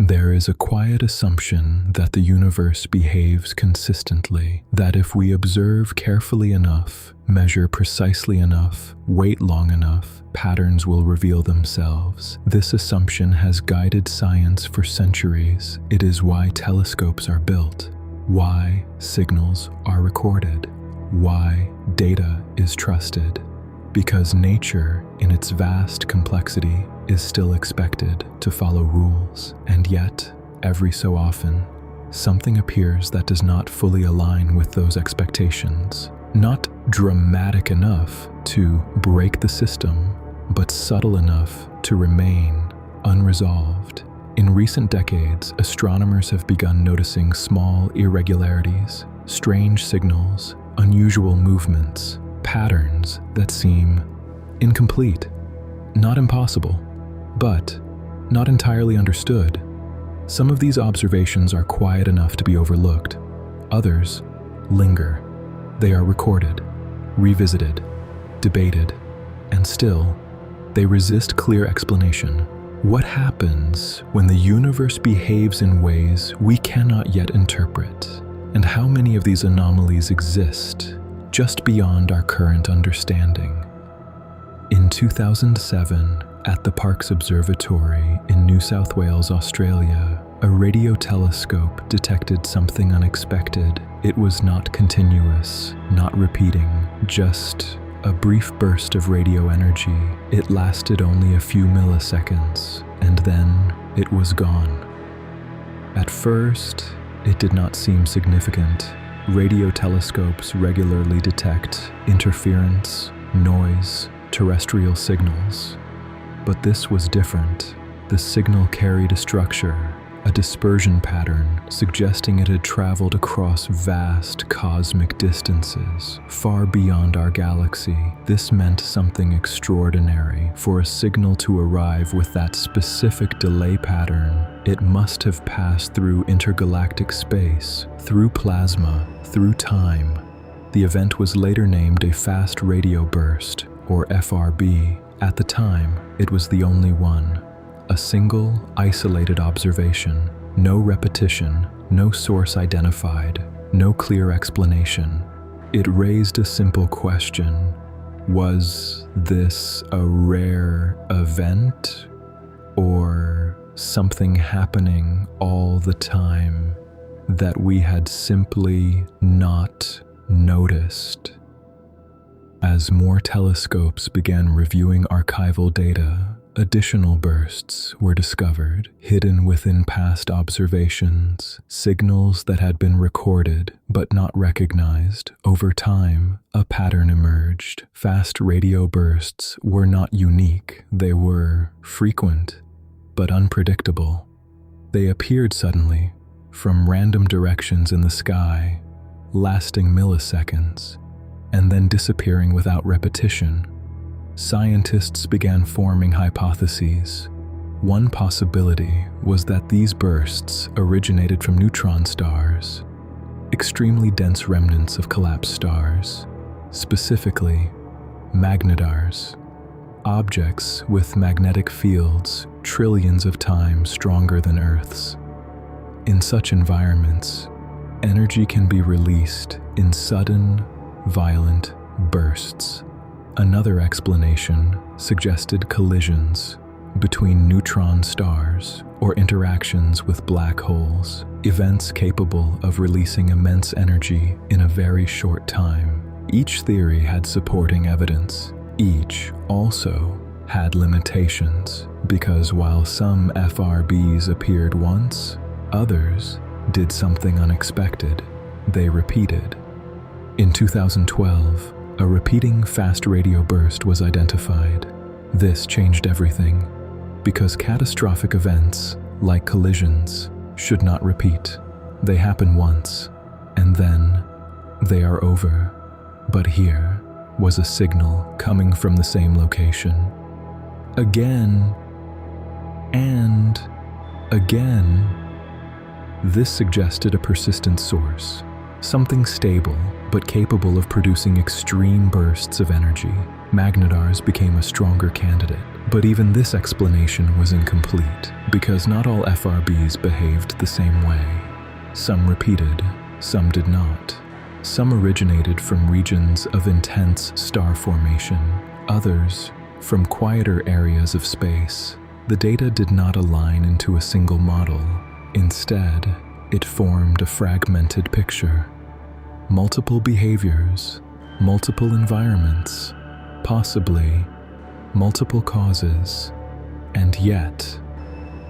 There is a quiet assumption that the universe behaves consistently, that if we observe carefully enough, measure precisely enough, wait long enough, patterns will reveal themselves. This assumption has guided science for centuries. It is why telescopes are built, why signals are recorded, why data is trusted. Because nature, in its vast complexity, is still expected to follow rules, and yet, every so often, something appears that does not fully align with those expectations. Not dramatic enough to break the system, but subtle enough to remain unresolved. In recent decades, astronomers have begun noticing small irregularities, strange signals, unusual movements, patterns that seem incomplete, not impossible, but not entirely understood. Some of these observations are quiet enough to be overlooked. Others linger. They are recorded, revisited, debated, and still, they resist clear explanation. What happens when the universe behaves in ways we cannot yet interpret? And how many of these anomalies exist just beyond our current understanding? In 2007, at the Parkes Observatory in New South Wales, Australia, a radio telescope detected something unexpected. It was not continuous, not repeating, just a brief burst of radio energy. It lasted only a few milliseconds, and then it was gone. At first, it did not seem significant. Radio telescopes regularly detect interference, noise, terrestrial signals. But this was different. The signal carried a structure, a dispersion pattern, suggesting it had traveled across vast cosmic distances, far beyond our galaxy. This meant something extraordinary. For a signal to arrive with that specific delay pattern, it must have passed through intergalactic space, through plasma, through time. The event was later named a fast radio burst, or FRB. At the time, it was the only one. A single, isolated observation. No repetition, no source identified, no clear explanation. It raised a simple question. Was this a rare event, or something happening all the time that we had simply not noticed? As more telescopes began reviewing archival data, additional bursts were discovered, hidden within past observations, signals that had been recorded but not recognized. Over time, a pattern emerged. Fast radio bursts were not unique. They were frequent, but unpredictable. They appeared suddenly, from random directions in the sky, lasting milliseconds, and then disappearing without repetition. Scientists began forming hypotheses. One possibility was that these bursts originated from neutron stars, extremely dense remnants of collapsed stars, specifically magnetars, objects with magnetic fields trillions of times stronger than Earth's. In such environments, energy can be released in sudden, violent bursts. Another explanation suggested collisions between neutron stars or interactions with black holes, events capable of releasing immense energy in a very short time. Each theory had supporting evidence. Each also had limitations, because while some FRBs appeared once, others did something unexpected. They repeated. In 2012, a repeating fast radio burst was identified. This changed everything, because catastrophic events, like collisions, should not repeat. They happen once, and then they are over. But here was a signal coming from the same location. Again and again. This suggested a persistent source, something stable but capable of producing extreme bursts of energy. Magnetars became a stronger candidate. But even this explanation was incomplete, because not all FRBs behaved the same way. Some repeated, some did not. Some originated from regions of intense star formation, others from quieter areas of space. The data did not align into a single model. Instead, it formed a fragmented picture. Multiple behaviors, multiple environments, possibly multiple causes, and yet,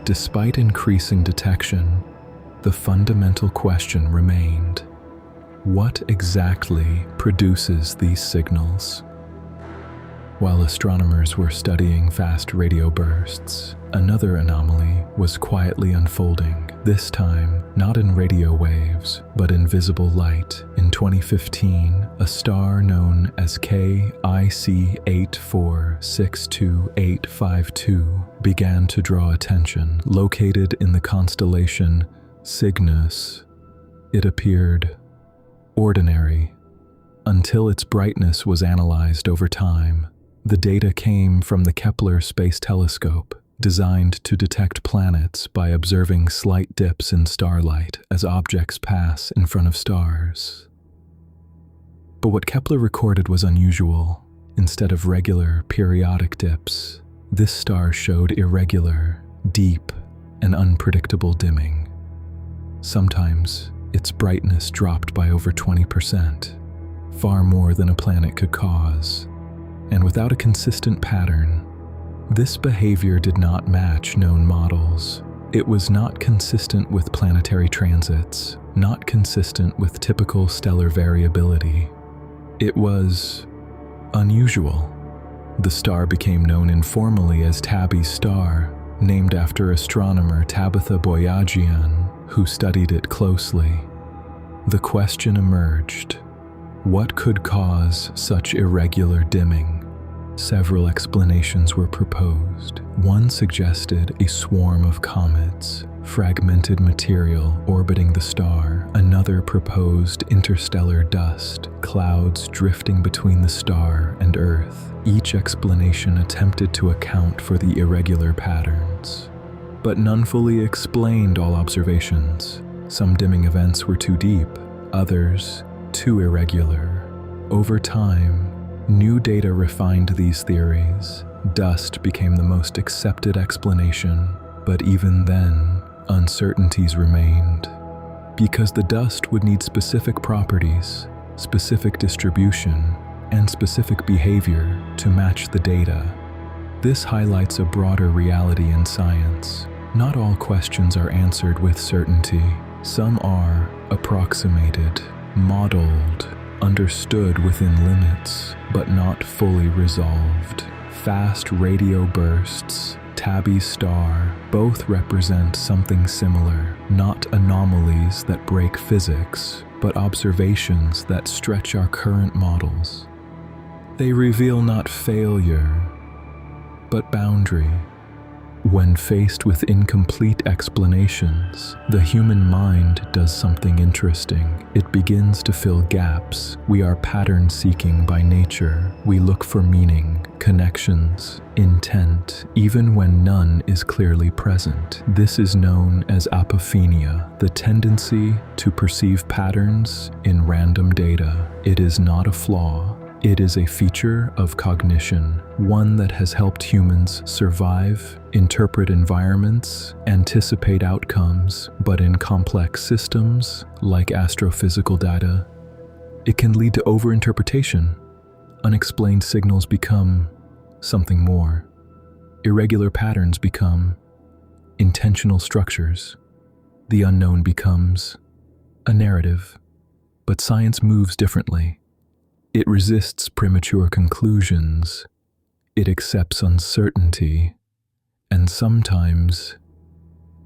despite increasing detection, the fundamental question remained: what exactly produces these signals? While astronomers were studying fast radio bursts, another anomaly was quietly unfolding, this time not in radio waves, but in visible light. In 2015, a star known as KIC 8462852 began to draw attention. Located in the constellation Cygnus, it appeared ordinary until its brightness was analyzed over time. The data came from the Kepler Space Telescope, designed to detect planets by observing slight dips in starlight as objects pass in front of stars. But what Kepler recorded was unusual. Instead of regular, periodic dips, this star showed irregular, deep, and unpredictable dimming. Sometimes, its brightness dropped by over 20%, far more than a planet could cause. And without a consistent pattern, this behavior did not match known models. It was not consistent with planetary transits, not consistent with typical stellar variability. It was unusual. The star became known informally as Tabby's star, named after astronomer Tabitha Boyajian, who studied it closely. The question emerged: what could cause such irregular dimming? Several explanations were proposed. One suggested a swarm of comets, fragmented material orbiting the star. Another proposed interstellar dust, clouds drifting between the star and Earth. Each explanation attempted to account for the irregular patterns, but none fully explained all observations. Some dimming events were too deep, others too irregular. Over time, new data refined these theories. Dust became the most accepted explanation, but even then, uncertainties remained. Because the dust would need specific properties, specific distribution, and specific behavior to match the data. This highlights a broader reality in science. Not all questions are answered with certainty. Some are approximated, modeled, understood within limits, but not fully resolved. Fast radio bursts, Tabby's star, both represent something similar, not anomalies that break physics, but observations that stretch our current models. They reveal not failure, but boundary. When faced with incomplete explanations, the human mind does something interesting. It begins to fill gaps. We are pattern-seeking by nature. We look for meaning, connections, intent, even when none is clearly present. This is known as apophenia, the tendency to perceive patterns in random data. It is not a flaw. It is a feature of cognition, one that has helped humans survive, interpret environments, anticipate outcomes, but in complex systems, like astrophysical data, it can lead to overinterpretation. Unexplained signals become something more. Irregular patterns become intentional structures. The unknown becomes a narrative. But science moves differently. It resists premature conclusions. It accepts uncertainty. And sometimes,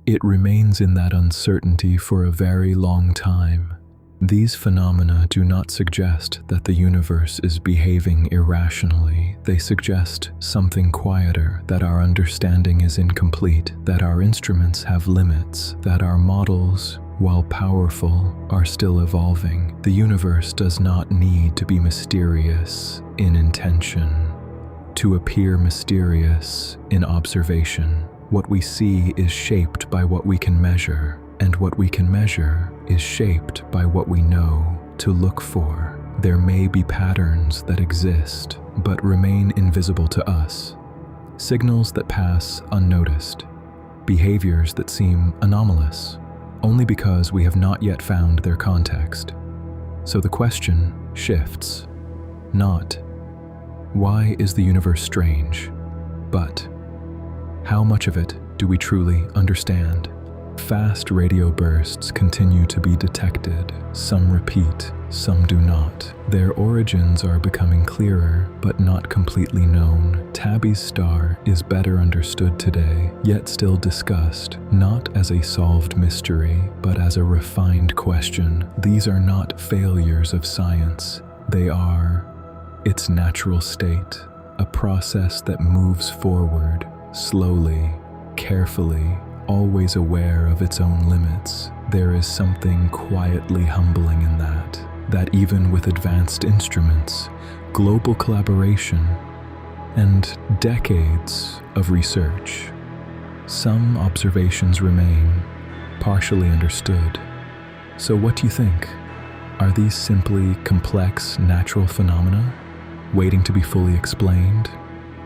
it remains in that uncertainty for a very long time. These phenomena do not suggest that the universe is behaving irrationally. They suggest something quieter, that our understanding is incomplete, that our instruments have limits, that our models, while powerful, are still evolving. The universe does not need to be mysterious in intention. to appear mysterious in observation. What we see is shaped by what we can measure, and what we can measure is shaped by what we know to look for. There may be patterns that exist but remain invisible to us, signals that pass unnoticed, behaviors that seem anomalous, only because we have not yet found their context. So the question shifts, not, why is the universe strange? But, how much of it do we truly understand? Fast radio bursts continue to be detected. Some repeat, some do not. Their origins are becoming clearer, but not completely known. Tabby's star is better understood today, yet still discussed, not as a solved mystery, but as a refined question. These are not failures of science. They are its natural state, a process that moves forward, slowly, carefully, always aware of its own limits. There is something quietly humbling in that even with advanced instruments, global collaboration, and decades of research, some observations remain partially understood. So what do you think? Are these simply complex natural phenomena, waiting to be fully explained?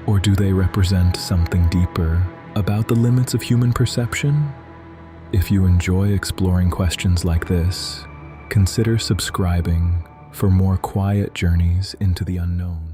Or do they represent something deeper about the limits of human perception? If you enjoy exploring questions like this, consider subscribing for more quiet journeys into the unknown.